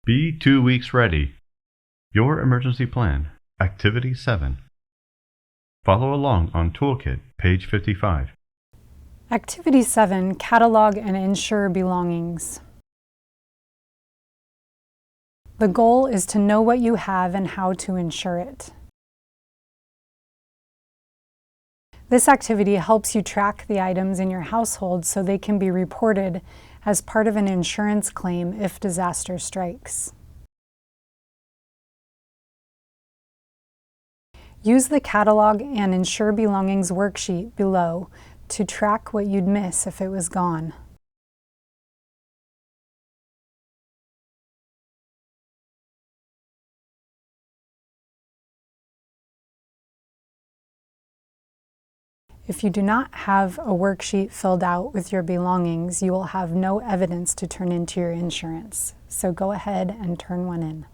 Be 2 weeks ready. Your emergency plan, Activity 7. Follow along on Toolkit, page 55. Activity 7, Catalog and Insure Belongings. The goal is to know what you have and how to insure it. This activity helps you track the items in your household so they can be reported as part of an insurance claim if disaster strikes. Use the Catalog and Insure Belongings worksheet below to track what you'd miss if it was gone. If you do not have a worksheet filled out with your belongings, you will have no evidence to turn into your insurance. So go ahead and turn one in.